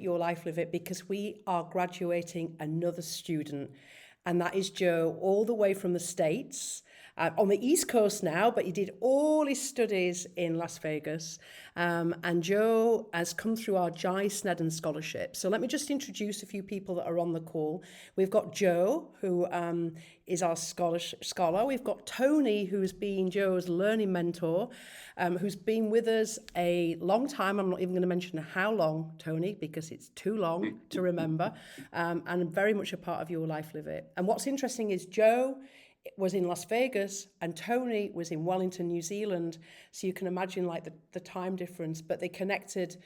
Your Life Live It, because we are graduating another student, and that is Joe, all the way from the States, on the East Coast now, but he did all his studies in Las Vegas. And Joe has come through our Jai Sneddon Scholarship. So let me just introduce a few people that are on the call. We've got Joe, who is our scholar. We've got Tony, who's been Joe's learning mentor, who's been with us a long time. I'm not even going to mention how long, Tony, because it's too long to remember, and very much a part of Your Life Live It. And what's interesting is Joe was in Las Vegas and Tony was in Wellington, New Zealand. So you can imagine like the time difference, but they connected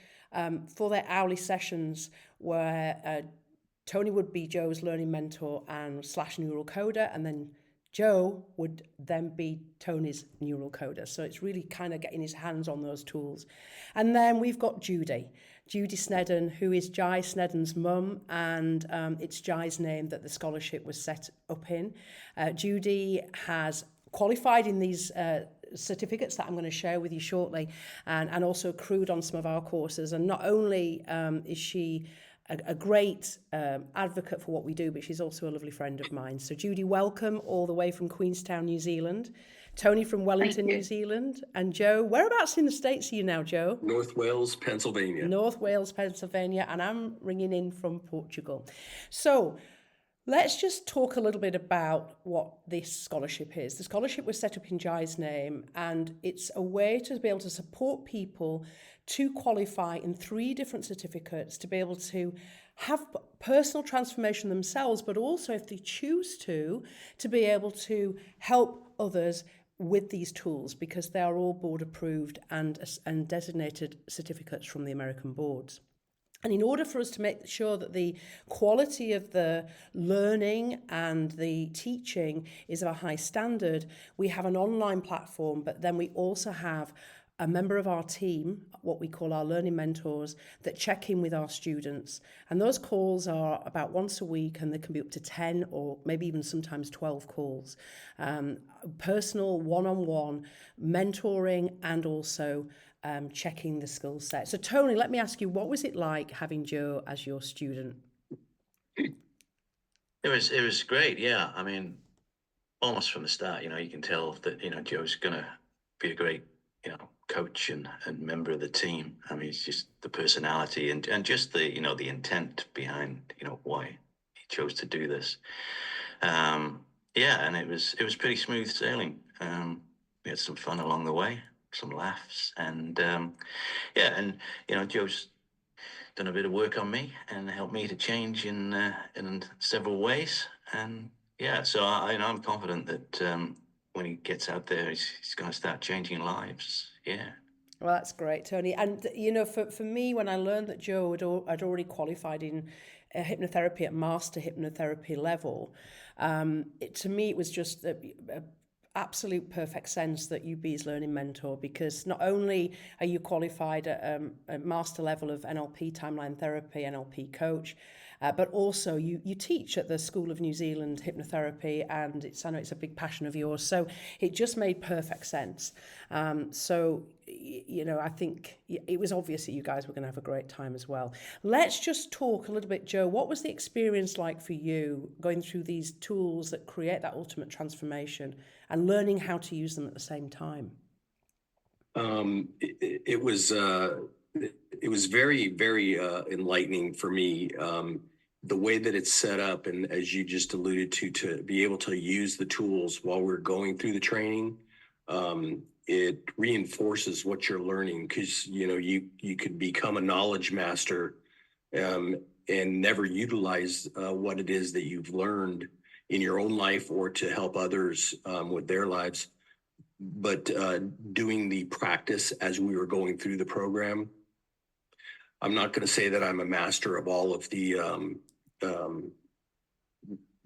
for their hourly sessions where Tony would be Joe's learning mentor and / neural coder, and then Joe would then be Tony's neural coder. So it's really kind of getting his hands on those tools. And then we've got Judi Sneddon, who is Jai Sneddon's mum, and it's Jai's name that the scholarship was set up in. Judi has qualified in these certificates that I'm going to share with you shortly, and also accrued on some of our courses. And not only is she a great advocate for what we do, but she's also a lovely friend of mine. So Judi, welcome all the way from Queenstown, New Zealand. Tony from Wellington, New Zealand. And Joe, whereabouts in the States are you now, Joe? North Wales, Pennsylvania. North Wales, Pennsylvania, and I'm ringing in from Portugal. So let's just talk a little bit about what this scholarship is. The scholarship was set up in Jai's name, and it's a way to be able to support people to qualify in 3 different certificates, to be able to have personal transformation themselves, but also, if they choose to be able to help others with these tools, because they are all board approved and designated certificates from the American boards. And in order for us to make sure that the quality of the learning and the teaching is of a high standard, we have an online platform, but then we also have a member of our team, what we call our learning mentors, that check in with our students. And those calls are about once a week, and there can be up to 10 or maybe even sometimes 12 calls. Personal, one-on-one mentoring, and also checking the skill set. So Tony, let me ask you, what was it like having Joe as your student? It was great, yeah. I mean, almost from the start, you can tell that, Joe's going to be a great, coach and member of the team. I mean, it's just the personality and just the, the intent behind, why he chose to do this. Yeah, and it was pretty smooth sailing. We had some fun along the way, some laughs, and yeah, and Joe's done a bit of work on me and helped me to change in several ways. And yeah, so I'm confident that when he gets out there, he's going to start changing lives. Yeah. Well, that's great, Tony. And, for me, when I learned that Joe had already qualified in hypnotherapy at master hypnotherapy level, to me, it was just a absolute perfect sense that you be his learning mentor, because not only are you qualified at a master level of NLP timeline therapy, NLP Coach, but also you teach at the School of New Zealand hypnotherapy, and I know it's a big passion of yours. So it just made perfect sense. So, I think it was obvious that you guys were going to have a great time as well. Let's just talk a little bit, Joe. What was the experience like for you going through these tools that create that ultimate transformation and learning how to use them at the same time? It was very, very enlightening for me. The way that it's set up, and as you just alluded to be able to use the tools while we're going through the training, it reinforces what you're learning, because you could become a knowledge master and never utilize what it is that you've learned in your own life or to help others with their lives. But doing the practice as we were going through the program, I'm not going to say that I'm a master of all of the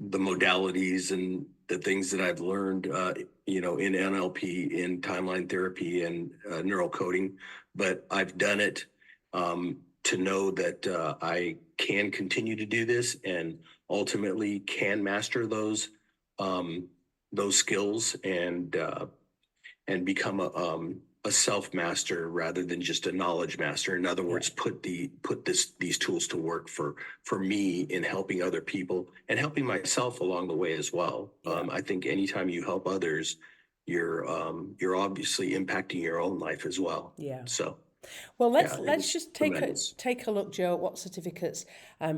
modalities and the things that I've learned, in NLP, in timeline therapy, and neural coding, but I've done it to know that I can continue to do this and ultimately can master those skills and become a a self-master rather than just a knowledge master. In other words, put these tools to work for me in helping other people and helping myself along the way as well. I think anytime you help others, you're obviously impacting your own life as well. Yeah. So well, yeah, it let's was just tremendous. take a look, Joe, at what certificates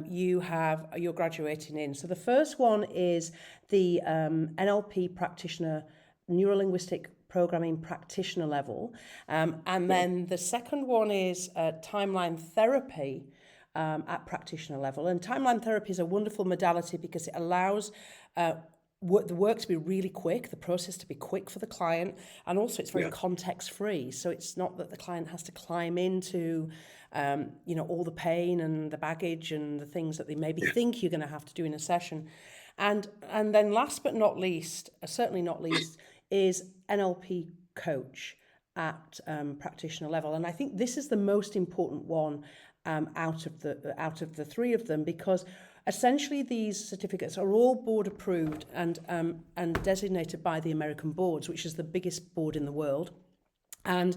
you're graduating in. So the first one is the NLP Practitioner, Neurolinguistic Programming Practitioner level, and then the second one is Timeline Therapy at practitioner level. And timeline therapy is a wonderful modality because it allows the work to be really quick, the process to be quick for the client, and also it's very context free. So it's not that the client has to climb into all the pain and the baggage and the things that they maybe think you're going to have to do in a session. And then last but not least, certainly not least, is NLP Coach at practitioner level. And I think this is the most important one out of the three of them, because essentially these certificates are all board approved and designated by the American boards, which is the biggest board in the world. And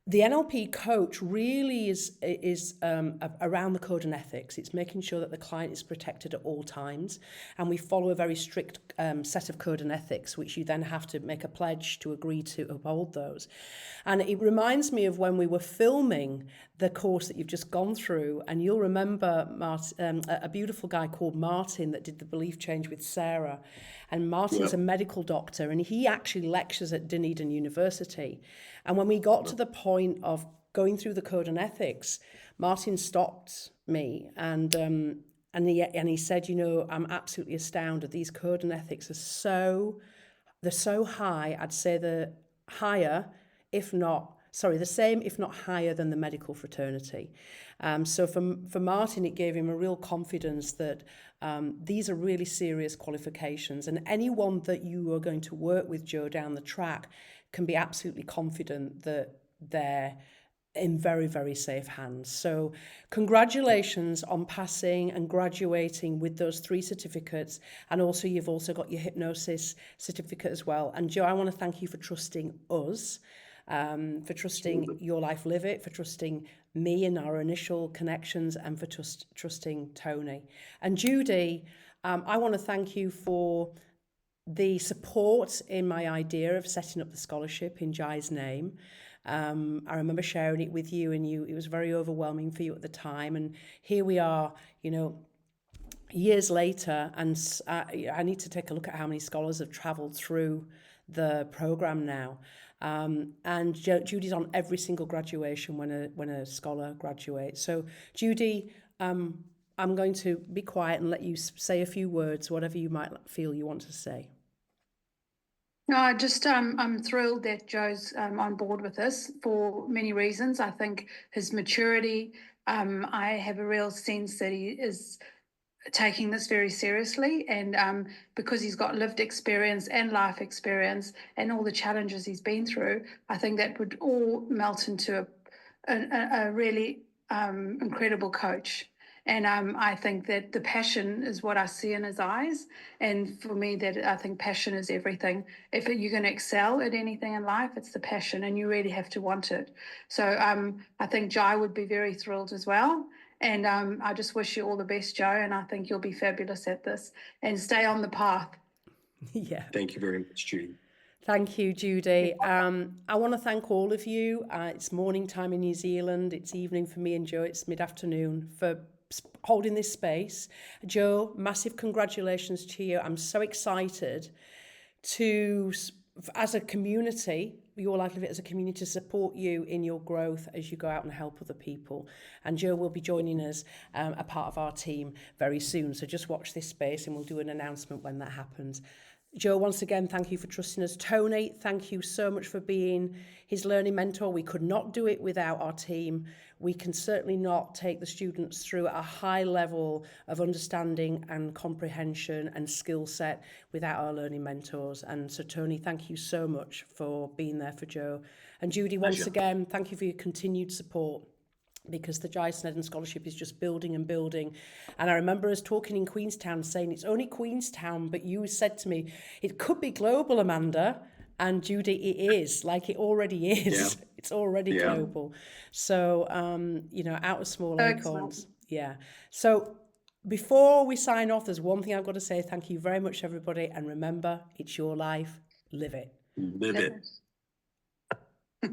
the NLP Coach really is around the code and ethics. It's making sure that the client is protected at all times, and we follow a very strict set of code and ethics, which you then have to make a pledge to agree to uphold those. And it reminds me of when we were filming the course that you've just gone through, and you'll remember a beautiful guy called Martin that did the belief change with Sarah. And Martin's a medical doctor, and he actually lectures at Dunedin University. And when we got to the point of going through the code and ethics, Martin stopped me and he said, I'm absolutely astounded. These code and ethics are they're so high. I'd say they're higher, the same, if not higher than the medical fraternity. So for Martin, it gave him a real confidence that these are really serious qualifications, and anyone that you are going to work with, Joe, down the track can be absolutely confident that they're in very, very safe hands. So congratulations on passing and graduating with those three certificates. And also you've also got your hypnosis certificate as well. And Joe, I want to thank you for trusting us, for trusting Your Life Live It, for trusting me in our initial connections, and for trusting Tony. And Judi, I want to thank you for the support in my idea of setting up the scholarship in Jai's name. I remember sharing it with you, and it was very overwhelming for you at the time. And here we are, years later, and I need to take a look at how many scholars have travelled through the program now. And Judi's on every single graduation when a scholar graduates. So Judi, I'm going to be quiet and let you say a few words, whatever you might feel you want to say. No, I'm thrilled that Joe's on board with this for many reasons. I think his maturity, I have a real sense that he is taking this very seriously, and because he's got lived experience and life experience and all the challenges he's been through, I think that would all melt into a really incredible coach. And I think that the passion is what I see in his eyes. And for me, that I think passion is everything. If you're going to excel at anything in life, it's the passion, and you really have to want it. So I think Jai would be very thrilled as well. And I just wish you all the best, Joe. And I think you'll be fabulous at this, and stay on the path. Yeah. Thank you very much, Judi. Thank you, Judi. I want to thank all of you. It's morning time in New Zealand. It's evening for me and Joe. It's mid-afternoon, for holding this space. Joe, massive congratulations to you. I'm so excited to, as a community, Your Life Live It as a community, to support you in your growth as you go out and help other people. And Joe will be joining us, a part of our team very soon. So just watch this space and we'll do an announcement when that happens. Joe, once again, thank you for trusting us. Tony, thank you so much for being his learning mentor. We could not do it without our team. We can certainly not take the students through a high level of understanding and comprehension and skill set without our learning mentors. And so, Tony, thank you so much for being there for Joe. And Judi, once again, thank you for your continued support, because the Jai Sneddon Scholarship is just building and building. And I remember us talking in Queenstown saying, it's only Queenstown, but you said to me, it could be global, Amanda. And Judi, it is, like it already is. Yeah. It's already Yeah. global. So, out of small acorns. Yeah. So before we sign off, there's one thing I've got to say. Thank you very much, everybody. And remember, it's your life. Live it. Live it.